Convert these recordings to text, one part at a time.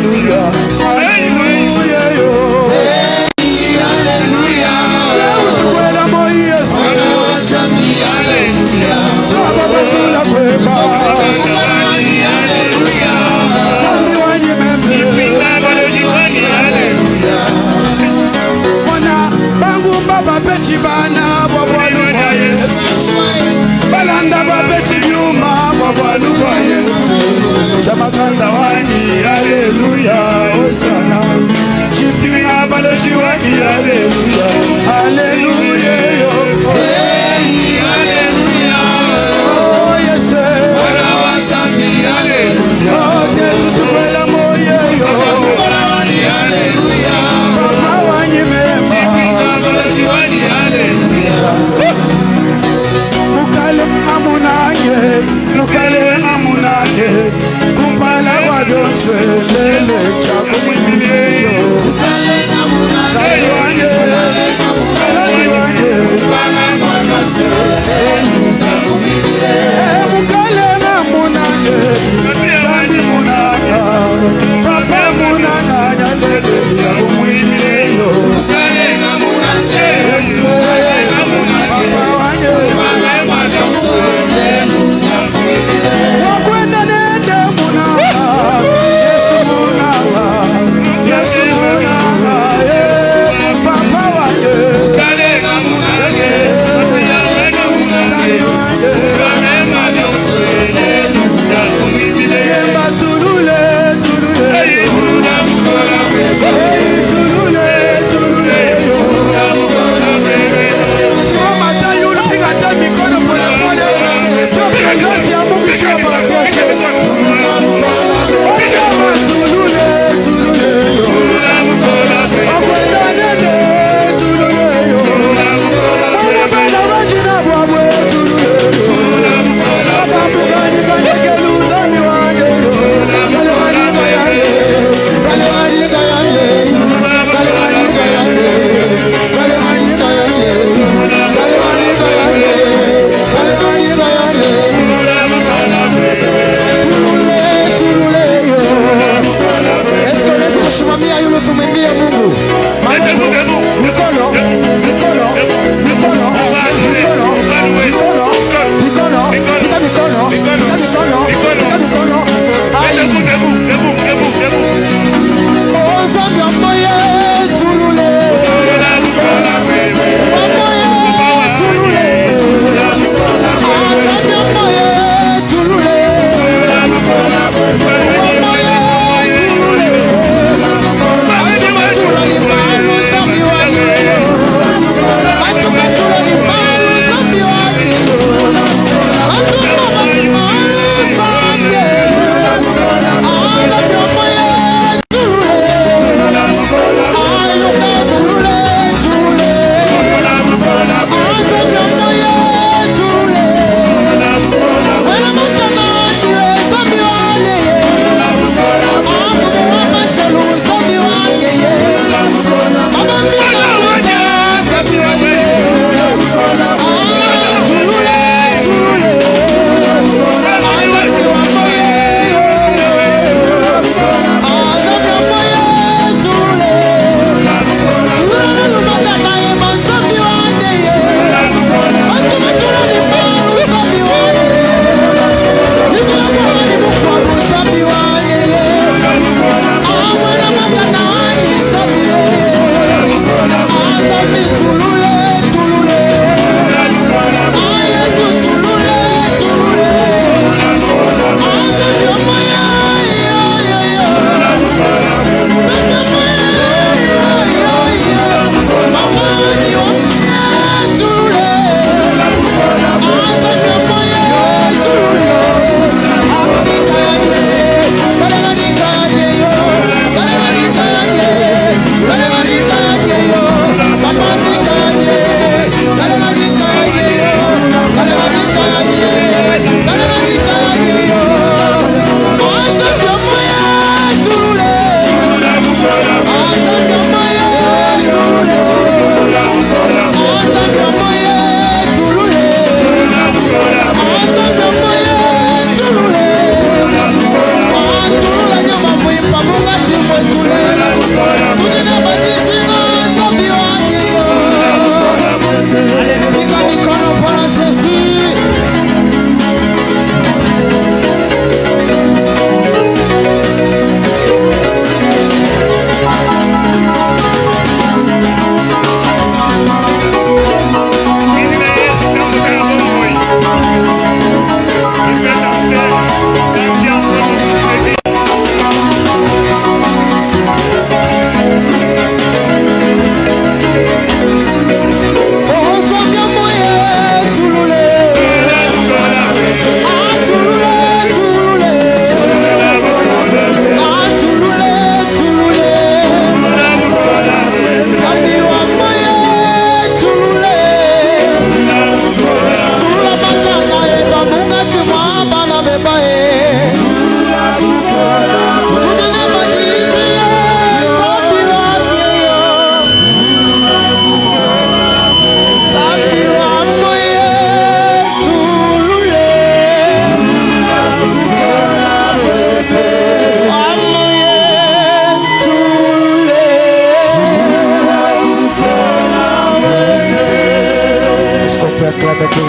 hallelujah, hallelujah, yo. Hallelujah. Tukwela mo Yesu. Hallelujah. Tuwa batula kweba. Hallelujah. Sami wani meze. Hallelujah. Wana bangu baba pechi bana bwalu kwa Yesu. Balanda babechi byuma bwalu kwa Yesu. Chamakanda wani hallelujah Hosanna. Chipinga baloshi wani hallelujah hallelujah yo. Hey hallelujah oh yes wala wasami hallelujah oh Yesu tukwela moyo yo wala wani hallelujah papa wani mema chipinga baloshi wani hallelujah mukale amunanye nukale amunanye kumpala wa doswe lele chako mwingiyo mukale amunanye kumpala wa doswe lele chako mwingiyo mukale amunanye sandi munanya papa munanya lele chako mwingiyo mukale amunanye papa wanye wakwenda nende munanga Yesu munanga Yesu munanga papa wanye kalenga munanga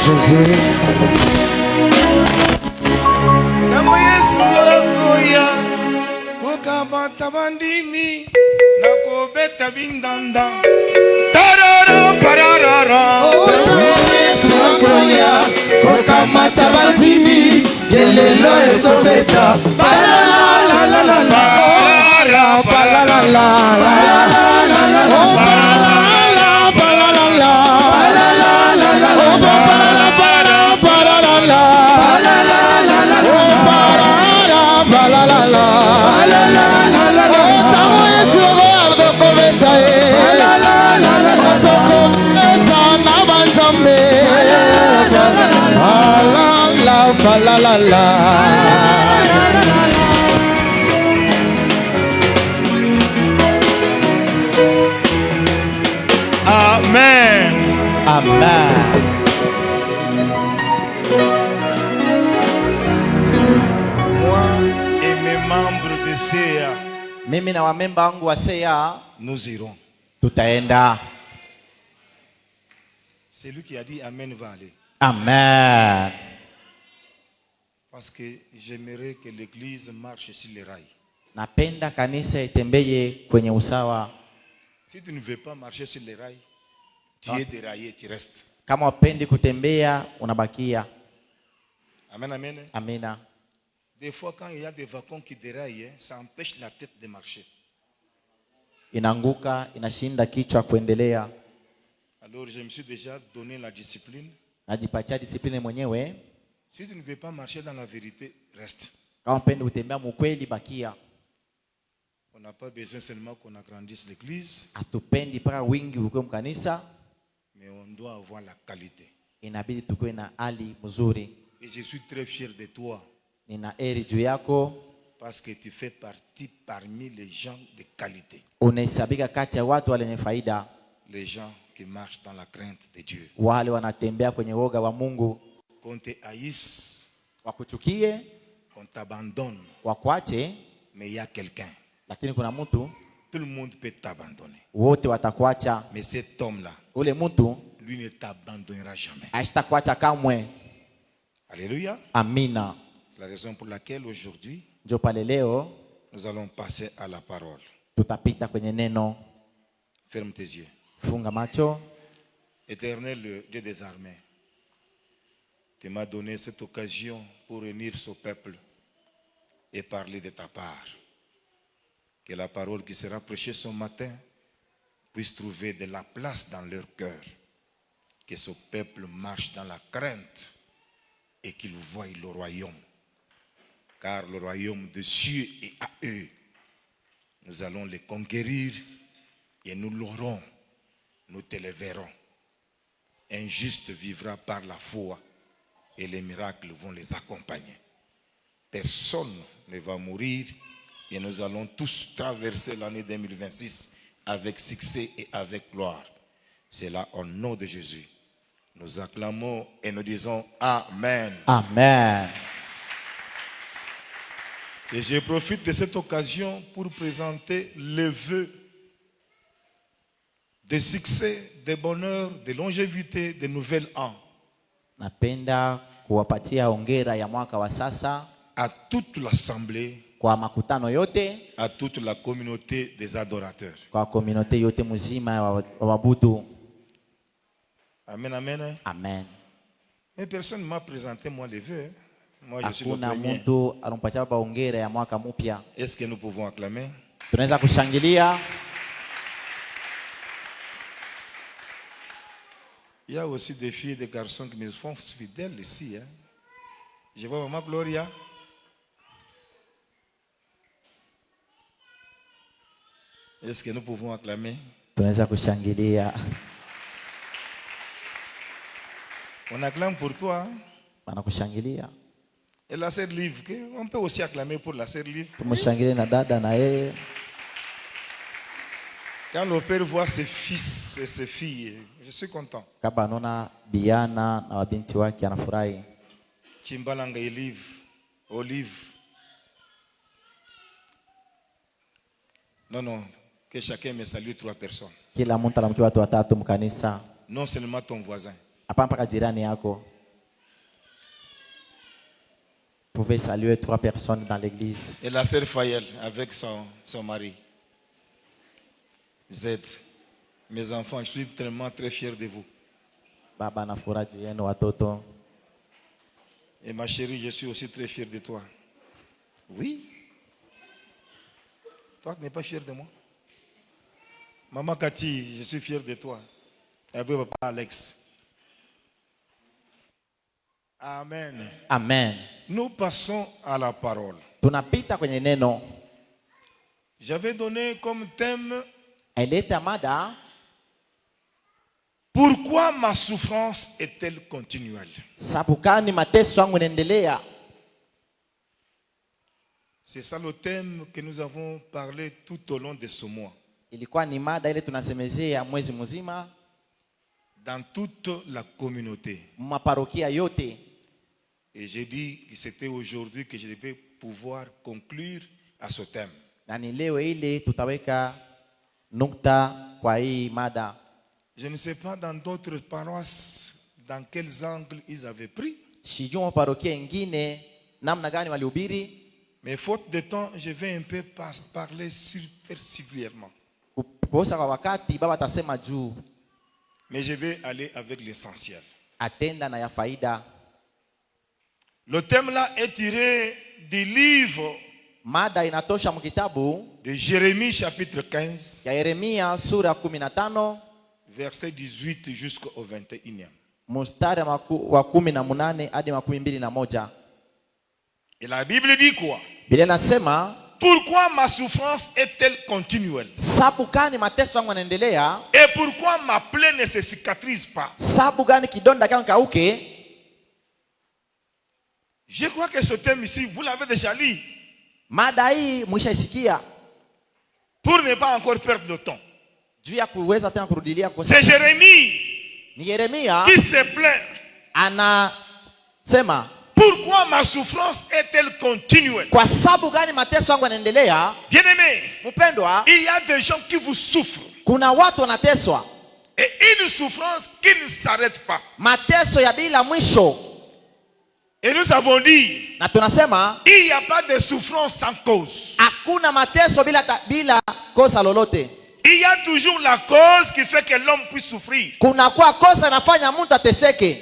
Jésus. Namo Yesu akoya kokabata bandimi nakobeta bindanda tarara pararara. Yesu akoya kokamata bandimi kelelo ekobeta la la la la la la la. Amen. Amen. Moi et mes membres de CA, Mimi na wamemba wangu wa CA nous irons. tutaenda. Celui qui a dit Amen va aller. Amen. Parce que j'aimerais que l'église marche sur les rails. Napenda kanisa itembeye kwenye usawa. Si tu ne veux pas marcher sur les rails, tu es déraillé, tu restes. Kama wapendi kutembea unabakia. Amen, amen. Amina. Des fois, quand il y a des wagons qui déraillent, ça empêche la tête de marcher. Inanguka, inashinda kichwa kuendelea. Alors, je me suis déjà donné la discipline. Najipatia discipline mwenyewe. Si tu ne veux pas marcher dans la vérité, reste. Kama wapendi kutembea mkweli bakia. On n'a pas besoin seulement qu'on agrandisse l'église. Hatupendi para wingi ukwe mkanisa. Mais on doit avoir la qualité. Inabidi tukue na hali mzuri. Et je suis très fier de toi. Nina eri juu yako. Parce que tu fais partie parmi les gens de qualité. Unahesabika kati ya watu wenye faida. Les gens qui marchent dans la crainte de Dieu. Wale wanatembea kwenye woga wa Mungu. Qu'on te haïsse, Wakuchukie, qu'on t'abandonne, wakwache, mais il y a quelqu'un. lakini kuna mtu, Tout le monde peut t'abandonner. wote watakuacha. Mais cet homme-là, Ule mtu lui ne t'abandonnera jamais. asitakuacha kamwe. Alléluia. Amina. C'est la raison pour laquelle aujourd'hui, Ndio pale leo nous allons passer à la parole. tutapita kwenye neno. Ferme tes yeux. Funga macho. Éternel Dieu des armées, tu m'as donné cette occasion pour réunir ce peuple et parler de ta part. Que la parole qui sera prêchée ce matin puisse trouver de la place dans leur cœur. Que ce peuple marche dans la crainte et qu'il voie le royaume. Car le royaume de Dieu est à eux. Nous allons les conquérir et nous l'aurons. Nous te les verrons. Un juste vivra par la foi et les miracles vont les accompagner. Personne ne va mourir et nous allons tous traverser l'année 2026 avec succès et avec gloire. C'est là au nom de Jésus. Nous acclamons et nous disons Amen. Amen. Et je profite de cette occasion pour présenter les vœux de succès, de bonheur, de longévité, de nouvel an. Napenda kuwapatia hongera ya mwaka wa sasa à toute l'assemblée, kwa makutano yote, à toute la communauté des adorateurs. kwa communauté yote mzima wa wabudu. Amen, amen. Amen. Mais personne ne m'a présenté moi les vœux. Moi je suis le Hakuna premier. mtu anampatia baba hongera ya mwaka mpya. Est-ce que nous pouvons acclamer? Tunaweza kushangilia. Il y a aussi des filles et des garçons qui me font fidèles ici. Hein. Je vois Maman Gloria. Est-ce que nous pouvons acclamer? Tunaweza kushangilia. On acclame pour toi. Hein? Wanakushangilia. Et la sœur Liv, on peut aussi acclamer pour la sœur Liv. Tumshangilie na dada na yeye. Quand le père voit ses fils et ses filles, je suis content. Kama anaona Biana na wabinti wake anafurahi. Chimbalanga Olive. Non, que chacun me salue 3 personnes. Kila mtu anamkia watu watatu mkanisa. Non seulement ton voisin. Hapa mpaka jirani yako. pouvez saluer 3 personnes dans l'église. Et la sœur Fayel avec son mari. Vous êtes mes enfants, je suis tellement très fier de vous. Baba na furaha juu yenu watoto. Et ma chérie, je suis aussi très fier de toi. Oui. Toi, tu n'es pas fier de moi? Maman Cathy, je suis fier de toi. Avec papa Alex. Amen. Amen. Nous passons à la parole. Tunapita kwenye neno. J'avais donné comme thème: Aileta mada, pourquoi ma souffrance est-elle continuelle? sababu gani mateso yangu yanaendelea? C'est ça le thème que nous avons parlé tout au long de ce mois. Ilikuwa ni mada ile tunasemezea mwezi mzima Dans toute la communauté. maparokia yote. Et j'ai dit que c'était aujourd'hui que je devais pouvoir conclure à ce thème. Na ni leo ile tutaweka nukta kwa hii mada. Je ne sais pas dans d'autres paroisses dans quels angles ils avaient pris. Sijui maparokia ingine namna gani walihubiri. Mais faute de temps, je vais un peu parler superficiellement. Kukosa kwa wakati baba atasema juu. Mais je vais aller avec l'essentiel. Atenda na ya faida. Le thème là est tiré du livre Mada inatosha mkitabu de Jérémie chapitre 15, ya Yeremia sura 15 verset 18 jusqu'au 21e. mstari wa 18 hadi 21. Et la Bible dit quoi? Biblia inasema, pourquoi ma souffrance est-elle continuelle? sababu gani mateso yangu yanaendelea? Et pourquoi ma plaie ne se cicatrise pas? Sababu gani kidonda kangu kauke? Je crois que ce thème ici, vous l'avez déjà lu. Mada hii mwishaisikia. Pour ne pas encore perdre le temps. Juu ya kuweza tena kurudilia kwa c'est Jérémie ni Yeremia qui se plaint. Anasema, pourquoi ma souffrance est-elle continuelle? Kwa sababu gani mateso yangu yanaendelea? Bien-aimé, mpendwa, il y a des gens qui vous souffrent. Kuna watu wanateswa. Et une souffrance qui ne s'arrête pas. Mateso ya bila mwisho. Et nous avons dit, na tunasema, il n'y a pas de souffrance sans cause. Hakuna mateso bila kosa lolote. Il y a toujours la cause qui fait que l'homme puisse souffrir. Kuna kwa kosa inafanya mtu ateseke.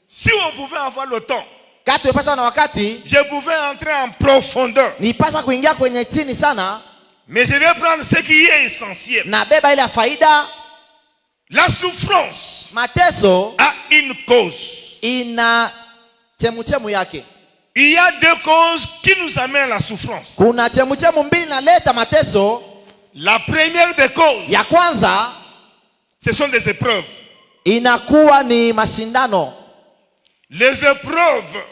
Si on pouvait avoir le temps, kati upasa na wakati, je pouvais entrer en profondeur. Nipasa kuingia kwenye chini sana. Mais je vais prendre ce qui est essentiel. Na beba ile faida. La souffrance, mateso, a une cause. Ina chemuchemu yake. Il y a deux causes qui nous amènent à la souffrance. Kuna chemuchemu mbili inaleta mateso. La première des causes, ya kwanza, ce sont des épreuves. Inakuwa ni mashindano. Les épreuves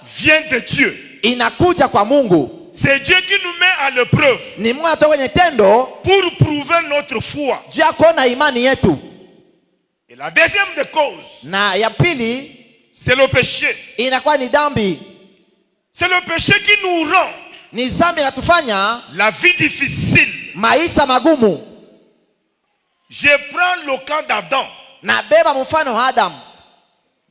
viennent de Dieu. Inakuja kwa Mungu. C'est Dieu qui nous met à l'épreuve. Ni Mungu anatoka kwenye tendo pour prouver notre foi. Juu ya kuona imani yetu. Et la deuxième des causes, na ya pili, c'est le péché. Inakuwa ni dhambi. C'est le péché qui nous rend ni dhambi inatufanya la vie difficile. Maisha magumu. Je prends le cas d'Adam. Na beba mfano Adam.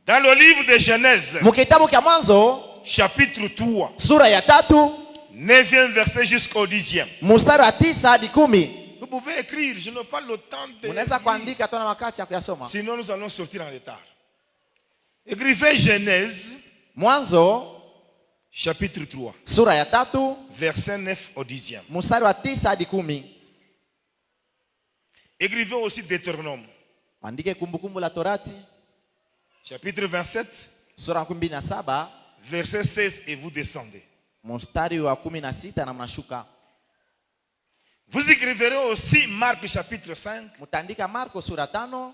Dans le livre de Genèse, mkitabu cha Mwanzo, chapitre 3, sura ya 3, 9e verset jusqu'au 10e. Mstari wa 9 hadi 10. Vous pouvez écrire, je n'ai pas le temps de. Unaweza kuandika tuna wakati ya kuyasoma. Sinon nous allons sortir en retard. Écrivez Genèse, Mwanzo, chapitre 3, sura ya 3, verset 9 au 10e. Mstari wa 9 hadi 10. Écrivez aussi Deutéronome. Andike kumbukumbu la Torati, chapitre 27, sura 17, verset 16 et vous descendez. Mstari wa 16 na mnashuka. Vous écriverez aussi Marc chapitre 5, mutandika Marko sura 5,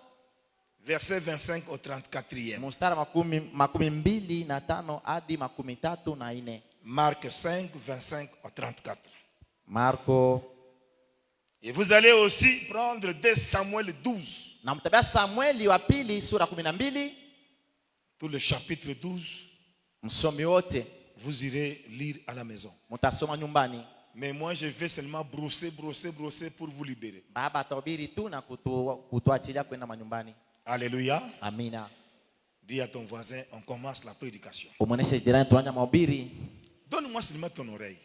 verset 25 au 34e. Mstari wa 25 hadi 34. Marc 5, 25 au 34. Marko. Et vous allez aussi prendre 2 Samuel 12. Na mtabia Samueli wa pili sura 12. Tout le chapitre 12. Msomi wote. Vous irez lire à la maison. Mutasoma nyumbani. Mais moi je vais seulement brosser pour vous libérer. Baba atahubiri tu na kutuachilia kwenda manyumbani. Alléluia. Amina. Dis à ton voisin, on commence la prédication. Umwonyeshe jirani tuanze mahubiri. Donne-moi seulement ton oreille.